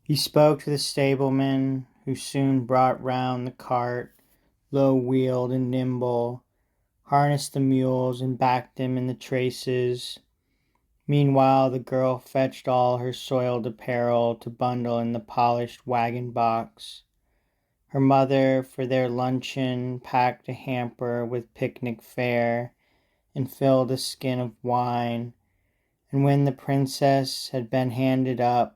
He spoke to the stableman, who soon brought round the cart, low-wheeled and nimble, harnessed the mules and backed them in the traces. Meanwhile the girl fetched all her soiled apparel to bundle in the polished wagon box. Her mother, for their luncheon, packed a hamper with picnic fare and filled a skin of wine, and when the princess had been handed up,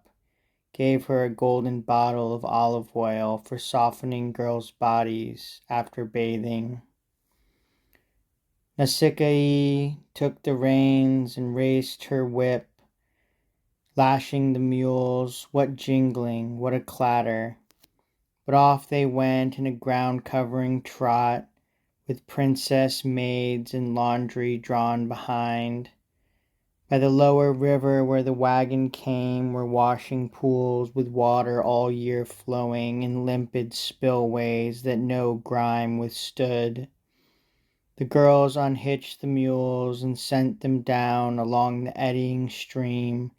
gave her a golden bottle of olive oil for softening girls' bodies after bathing. Nausicaa took the reins and raised her whip, lashing the mules. What jingling, what a clatter! But off they went in a ground-covering trot, with princess maids and laundry drawn behind. By the lower river where the wagon came were washing pools with water all year flowing in limpid spillways that no grime withstood. The girls unhitched the mules and sent them down along the eddying stream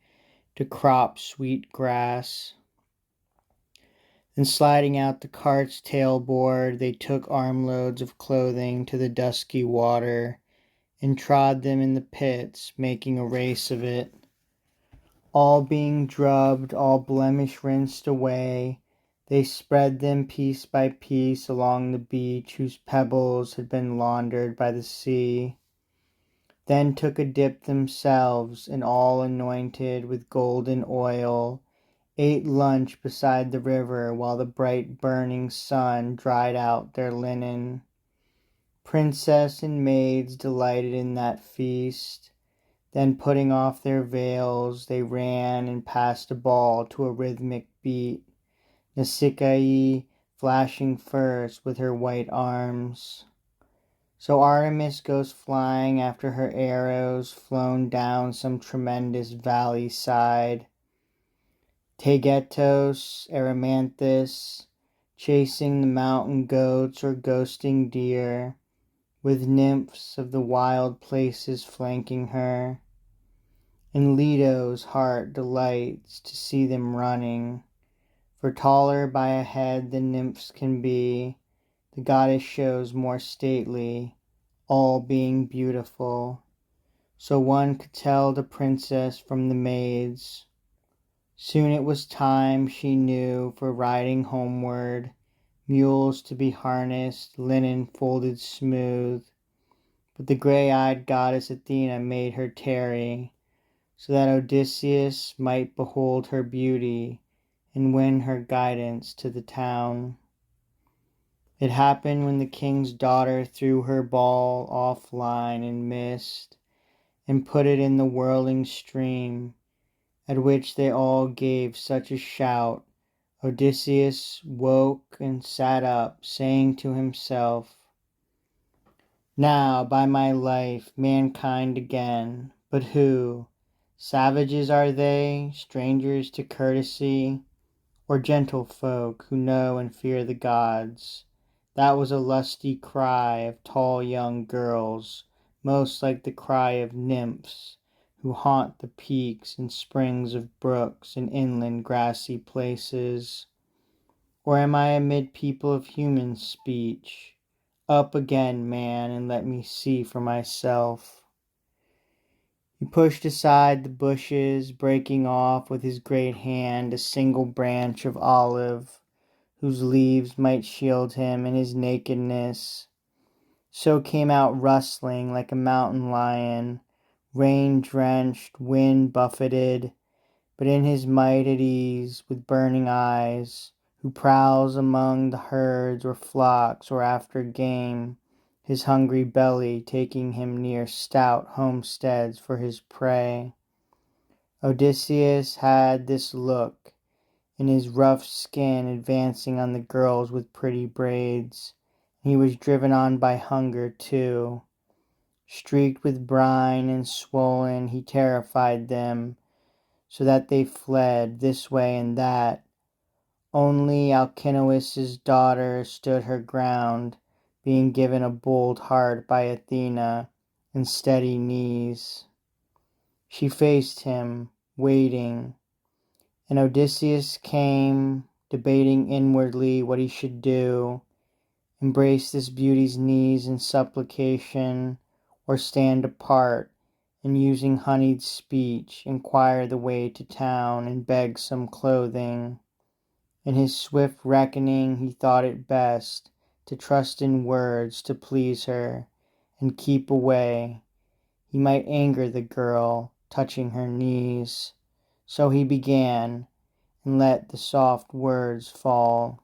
to crop sweet grass. Then sliding out the cart's tailboard, they took armloads of clothing to the dusky water and trod them in the pits, making a race of it. All being drubbed, all blemish rinsed away, they spread them piece by piece along the beach whose pebbles had been laundered by the sea. Then took a dip themselves, and all anointed with golden oil, ate lunch beside the river while the bright burning sun dried out their linen. Princess and maids delighted in that feast. Then putting off their veils, they ran and passed a ball to a rhythmic beat, Nausicaa flashing first with her white arms. So Artemis goes flying after her arrows flown down some tremendous valley side. Taygetos, Erymanthus, chasing the mountain goats or ghosting deer, with nymphs of the wild places flanking her. And Leto's heart delights to see them running, for taller by a head than nymphs can be, the goddess shows more stately, all being beautiful, so one could tell the princess from the maids. Soon it was time, she knew, for riding homeward, mules to be harnessed, linen folded smooth. But the grey-eyed goddess Athena made her tarry, so that Odysseus might behold her beauty and win her guidance to the town. It happened when the king's daughter threw her ball offline and missed, and put it in the whirling stream, at which they all gave such a shout, Odysseus woke and sat up, saying to himself, "Now, by my life, mankind again, but who? Savages are they, strangers to courtesy, or gentle folk who know and fear the gods?" That was a lusty cry of tall young girls, most like the cry of nymphs who haunt the peaks and springs of brooks and inland grassy places. Or am I amid people of human speech? Up again, man, and let me see for myself. He pushed aside the bushes, breaking off with his great hand a single branch of olive, whose leaves might shield him in his nakedness. So came out rustling like a mountain lion, rain-drenched, wind-buffeted, but in his might at ease, with burning eyes, who prowls among the herds or flocks or after game, his hungry belly taking him near stout homesteads for his prey. Odysseus had this look, in his rough skin advancing on the girls with pretty braids. He was driven on by hunger too. Streaked with brine and swollen, he terrified them, so that they fled this way and that. Only Alcinous' daughter stood her ground, being given a bold heart by Athena and steady knees. She faced him, waiting, And Odysseus came, debating inwardly what he should do: embrace this beauty's knees in supplication, or stand apart, and using honeyed speech, inquire the way to town, and beg some clothing. In his swift reckoning he thought it best to trust in words to please her, and keep away. He might anger the girl, touching her knees. So he began, and let the soft words fall.